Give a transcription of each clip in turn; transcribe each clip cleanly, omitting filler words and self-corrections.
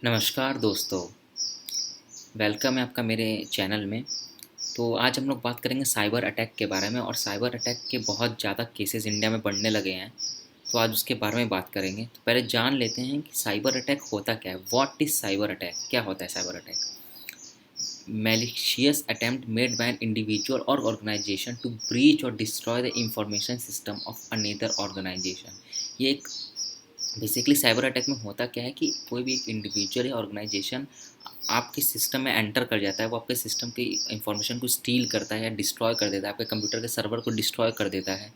नमस्कार दोस्तों, वेलकम है आपका मेरे चैनल में। तो आज हम लोग बात करेंगे साइबर अटैक के बारे में और साइबर अटैक के बहुत ज़्यादा केसेस इंडिया में बढ़ने लगे हैं। तो आज उसके बारे में बात करेंगे। तो पहले जान लेते हैं कि साइबर अटैक होता क्या है। What is cyber attack? क्या होता है cyber attack? Malicious attempt made by an individual और ऑर्गेनाइजेशन टू ब्रीच और destroy the information system of another organisation. ये एक बेसिकली साइबर अटैक में होता क्या है कि कोई भी एक इंडिविजुअल या ऑर्गेनाइजेशन आपके सिस्टम में एंटर कर जाता है। वो आपके सिस्टम की इंफॉर्मेशन को स्टील करता है या डिस्ट्रॉय कर देता है, आपके कंप्यूटर के सर्वर को डिस्ट्रॉय कर देता है।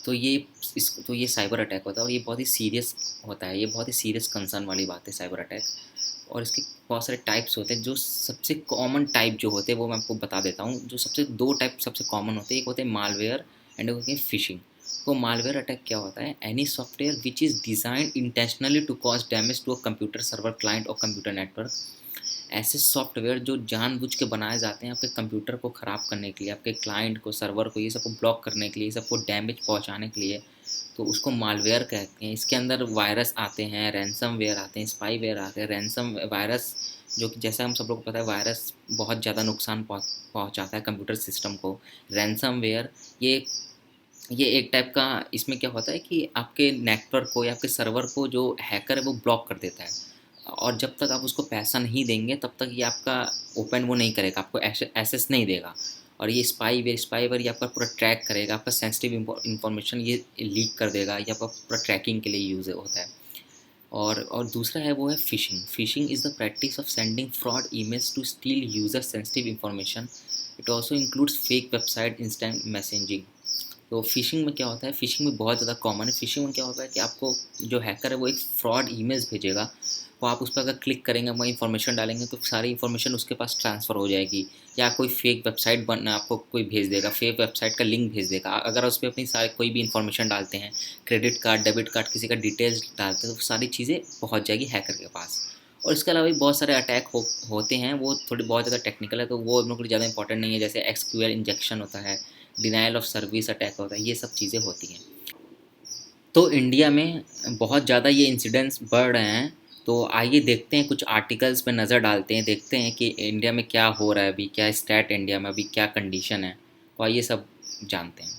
तो ये साइबर अटैक होता है और ये बहुत ही सीरियस होता है। ये बहुत ही सीरियस कंसर्न वाली बात है साइबर अटैक। और इसके बहुत सारे टाइप्स होते हैं। जो सबसे कॉमन टाइप जो होते हैं वो मैं आपको बता देता हूँ। जो सबसे दो टाइप सबसे कॉमन होते हैं, एक होते हैं मालवेयर एंड एक होती है फिशिंग। तो मालवेयर अटैक क्या होता है? Any software which is designed intentionally to cause damage to a computer server, client और कंप्यूटर नेटवर्क। ऐसे सॉफ्टवेयर जो जानबूझ के बनाए जाते हैं आपके कंप्यूटर को ख़राब करने के लिए, आपके क्लाइंट को, सर्वर को, ये सबको ब्लॉक करने के लिए, सबको डैमेज पहुंचाने के लिए, तो उसको मालवेयर कहते हैं। इसके अंदर वायरस आते हैं, रैंसमवेयर आते हैं, स्पाईवेयर आते हैं। रैंसम वायरस जो कि जैसा हम सब लोग को पता है, वायरस बहुत ज़्यादा नुकसान पहुंचाता है कंप्यूटर सिस्टम को। रैंसमवेयर ये ये एक टाइप का, इसमें क्या होता है कि आपके नेटवर्क को या आपके सर्वर को जो हैकर है वो ब्लॉक कर देता है। और जब तक आप उसको पैसा नहीं देंगे तब तक ये आपका ओपन वो नहीं करेगा, आपको एक्सेस नहीं देगा। और ये स्पाईवेयर ये आपका पूरा ट्रैक करेगा, आपका सेंसिटिव इंफॉर्मेशन ये लीक कर देगा। ये आपका पूरा ट्रैकिंग के लिए यूज़ होता है। और दूसरा है वो है phishing. Phishing is the practice of sending fraud emails to steal user sensitive information. It also includes fake website, instant messaging. तो फ़िशिंग में क्या होता है? फ़िशिंग में बहुत ज़्यादा कॉमन है। फ़िशिंग में क्या होता है कि आपको जो हैकर है वो एक फ्रॉड ईमेल्स भेजेगा। वो आप उस पर अगर क्लिक करेंगे, वहाँ इन्फॉर्मेशन डालेंगे तो सारी इन्फॉर्मेशन उसके पास ट्रांसफ़र हो जाएगी। या कोई फेक वेबसाइट बन आपको कोई भेज देगा, फेक वेबसाइट का लिंक भेज देगा। अगर उस पर अपनी सारी कोई भी इन्फॉर्मेशन डालते हैं, क्रेडिट कार्ड, डेबिट कार्ड, किसी का डिटेल्स डालते हैं, तो सारी चीज़ें पहुँच जाएगी हैकर के पास। और इसके अलावा भी बहुत सारे अटैक होते हैं। वो थोड़ी बहुत ज़्यादा टेक्निकल है तो वो हम लोग के लिए ज़्यादा इंपॉर्टेंट नहीं है। जैसे एक्सक्यूएल इंजेक्शन होता है, डिनायल ऑफ सर्विस अटैक होता है, ये सब चीज़ें होती हैं। तो इंडिया में बहुत ज़्यादा ये इंसिडेंट्स बढ़ रहे हैं। तो आइए देखते हैं, कुछ आर्टिकल्स पे नज़र डालते हैं, देखते हैं कि इंडिया में क्या हो रहा है अभी, क्या स्टैट इंडिया में अभी क्या कंडीशन है। तो आइए सब जानते हैं।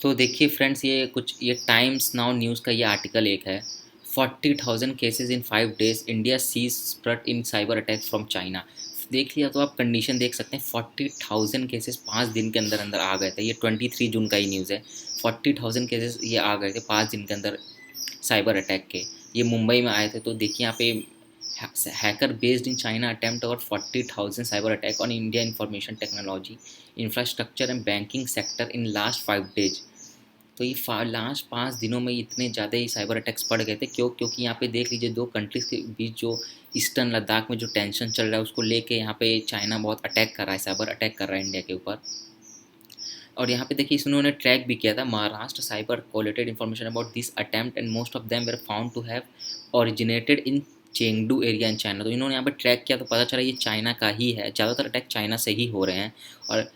तो देखिए फ्रेंड्स, ये टाइम्स नाउ न्यूज़ का ये आर्टिकल एक है। 40,000 cases in 5 days, India sees spread in cyber attack from China. देख लिया तो आप कंडीशन देख सकते हैं। 40,000 केसेस 5 दिन के अंदर अंदर आ गए थे। ये 23 जून का ही न्यूज़ है। 40,000 केसेस ये आ गए थे 5 दिन के अंदर साइबर अटैक के। ये मुंबई में आए थे। तो देखिए यहाँ पे, hacker based in China attempt over 40,000 cyber attack on India information technology infrastructure and banking sector in last 5 days। तो ये लास्ट 5 दिनों में इतने ज़्यादा ही साइबर अटैक्स बढ़ गए थे। क्योंकि यहाँ पे देख लीजिए, दो कंट्रीज़ के बीच जो ईस्टर्न लद्दाख में जो टेंशन चल रहा है उसको लेके यहाँ पे चाइना बहुत अटैक कर रहा है, साइबर अटैक कर रहा है इंडिया के ऊपर। और यहाँ पे देखिए इन्होंने ट्रैक भी किया था। Maharashtra cyber collected information about this attempt and most of them were found to have originated in Chengdu area in China. तो इन्होंने यहाँ पे ट्रैक किया तो पता चला ये चाइना का ही है। ज़्यादातर अटैक चाइना से ही हो रहे हैं। और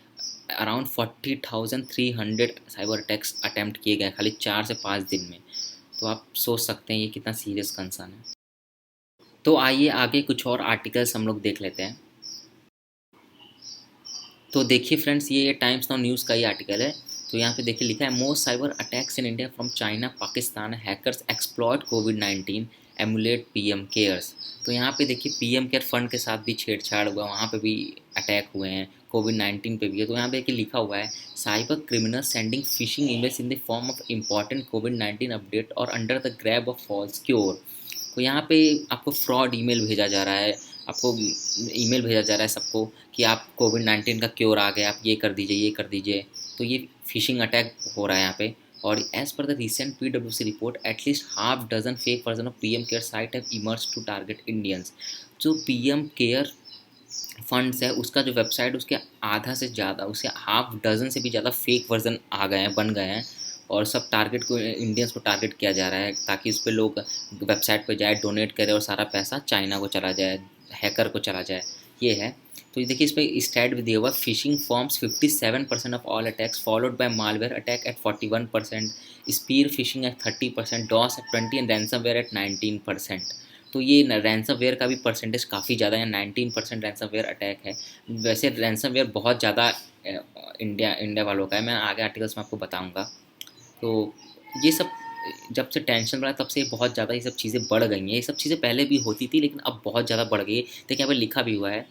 अराउंड 40,300 साइबर अटैक्स अटैम्प्ट किए गए खाली 4 से 5 दिन में। तो आप सोच सकते हैं ये कितना सीरियस कंसर्न है। तो आइए आगे कुछ और आर्टिकल्स हम लोग देख लेते हैं। तो देखिए फ्रेंड्स, ये टाइम्स नाउ न्यूज़ का ही आर्टिकल है। तो यहाँ पे देखिए लिखा है, most cyber attacks in India from China, Pakistan, hackers exploit कोविड-19 एमुलेट पीएम केयर्स। तो यहाँ पे देखिए पीएम केयर फंड के साथ भी छेड़छाड़ हुआ, वहाँ पे भी अटैक हुए हैं, कोविड-19 पे भी है। तो यहाँ पे देखिए लिखा हुआ है, cyber criminal sending phishing emails in the form of important कोविड-19 अपडेट और under the grab of false cure. तो यहाँ पे आपको फ्रॉड ईमेल भेजा जा रहा है, आपको ईमेल भेजा जा रहा है सबको कि आप कोविड-19 का क्योर आ गया, आप ये कर दीजिए, ये कर दीजिए। तो ये फिशिंग अटैक हो रहा है यहाँ पे। और as per the recent PWC report, at least half dozen fake version of PM care site have emerge to target Indians. जो पीएम केयर फंड्स है उसका जो वेबसाइट, उसके आधा से ज़्यादा, उसके हाफ डजन से भी ज़्यादा फेक वर्जन आ गए हैं, बन गए हैं। और सब टारगेट को, इंडियंस को टारगेट किया जा रहा है ताकि उस पर लोग वेबसाइट पर जाए, डोनेट करें और सारा पैसा चाइना को चला जाए, हैकर को चला जाए। ये है। तो ये देखिए इस पर स्टैट भी दिया हुआ, phishing forms 57% of all attacks, followed by malware attack at 41%, spear phishing at 30%, DoS at 20 and ransomware at 19%। तो ये रैंसमवेयर का भी परसेंटेज काफ़ी ज़्यादा है, 19% रैंसमवेयर अटैक है। वैसे रैंसमवेयर बहुत ज़्यादा इंडिया वालों का है, मैं आगे आर्टिकल्स में आपको बताऊँगा। तो ये सब जब से टेंशन बढ़ा तब से बहुत ज़्यादा ये सब चीज़ें बढ़ गई हैं। ये सब चीज़ें पहले भी होती थी लेकिन अब बहुत ज़्यादा बढ़ गई है। देखिए यहाँ पे लिखा भी हुआ है,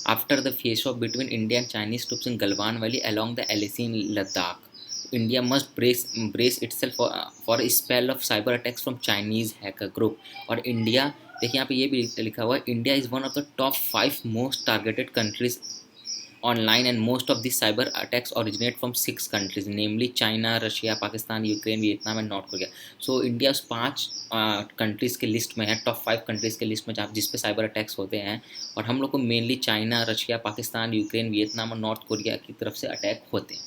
after the face of between India and Chinese troops in Galwan valley along the LAC in Ladakh, India must brace itself for a spell of cyber attacks from Chinese hacker group। और इंडिया, देखिए यहाँ पे ये भी लिखा हुआ है, India is one of the top 5 most targeted countries online, and most of these cyber attacks originate from 6 countries, namely China, Russia, Pakistan, Ukraine, Vietnam and North Korea। So India उस 5 countries के list में है, top 5 countries के list में जहाँ जिस पे cyber attacks होते हैं, और हम लोग को mainly China, Russia, Pakistan, Ukraine, Vietnam और नॉर्थ कोरिया की तरफ से अटैक होते हैं।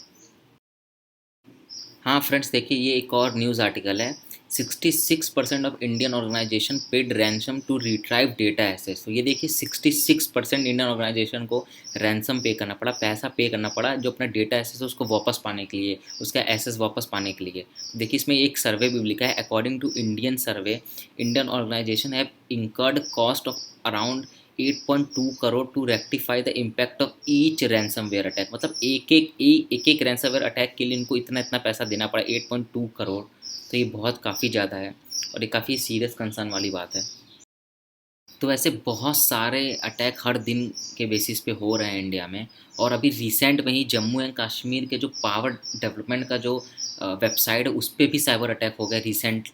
हाँ फ्रेंड्स, देखिए ये एक और न्यूज़ आर्टिकल है, 66% of Indian organisation paid ransom to retrieve data access. तो ये देखिए 66% इंडियन ऑर्गेनाइजेशन को रैंसम पे करना पड़ा, पैसा पे करना पड़ा जो अपना डेटा एसेस है उसको वापस पाने के लिए, उसका एसेस वापस पाने के लिए। देखिए इसमें एक सर्वे भी लिखा है, according to Indian survey Indian organisation have incurred cost of around 8.2 crore to rectify the impact of each ransomware attack. मतलब एक रैंसमवेयर अटैक के लिए इनको इतना पैसा देना पड़ा, 8.2 करोड़। तो ये बहुत काफ़ी ज़्यादा है और ये काफ़ी सीरियस कंसर्न वाली बात है। तो ऐसे बहुत सारे अटैक हर दिन के बेसिस पे हो रहे हैं इंडिया में, और अभी रिसेंट में ही जम्मू एंड कश्मीर के जो पावर डेवलपमेंट का जो वेबसाइट है उस पर भी साइबर अटैक हो गया,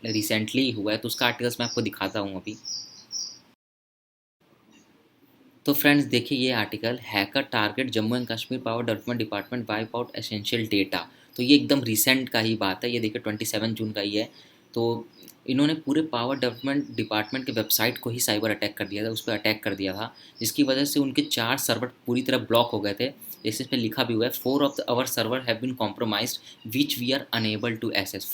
रिसेंटली हुआ है। तो उसका आर्टिकल्स मैं आपको दिखाता हूँ अभी। तो फ्रेंड्स देखिए ये article, hacker target Jammu and Kashmir power development department wipe out essential data. तो ये एकदम रिसेंट का ही बात है, ये देखिए 27 जून का ही है। तो इन्होंने पूरे पावर डेवलपमेंट डिपार्टमेंट के वेबसाइट को ही साइबर अटैक कर दिया था, उस पर अटैक कर दिया था, जिसकी वजह से उनके 4 सर्वर पूरी तरह ब्लॉक हो गए थे। जैसे इसमें लिखा भी हुआ है, 4 of our server have been compromised which we are unable to access.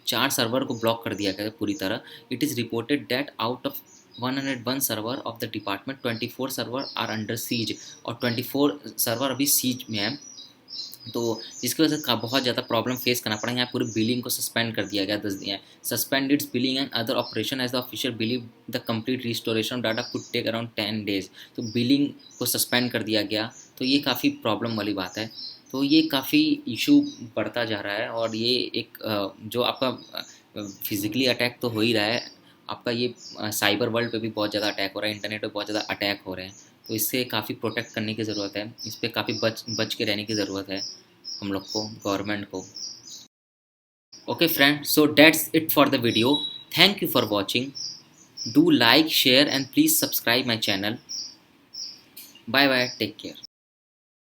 4 server को ब्लॉक कर दिया गया पूरी तरह। It is reported that out of 101 server of the department 24 server are under siege, और 24 सर्वर अभी सीज में है। तो जिसकी वजह से बहुत ज़्यादा प्रॉब्लम फेस करना पड़ा। यहाँ पूरी बिलिंग को सस्पेंड कर दिया गया, 10 दिया suspend its billing and other operation as the official believe the complete restoration data could take around 10 days. तो बिलिंग को सस्पेंड कर दिया गया, तो ये काफ़ी प्रॉब्लम वाली बात है। तो ये काफ़ी इशू बढ़ता जा रहा है, और ये एक जो आपका फिज़िकली अटैक तो हो ही रहा है, आपका ये साइबर वर्ल्ड पे भी बहुत ज़्यादा अटैक हो रहा है, इंटरनेट पे बहुत ज़्यादा अटैक हो रहे हैं। तो इससे काफ़ी प्रोटेक्ट करने की ज़रूरत है, इस पर काफ़ी बच के रहने की ज़रूरत है हम लोग को, गवर्नमेंट को। Okay friend, so that's it for the video. Thank you for watching. Do like, share and please subscribe my channel. Bye bye, take care.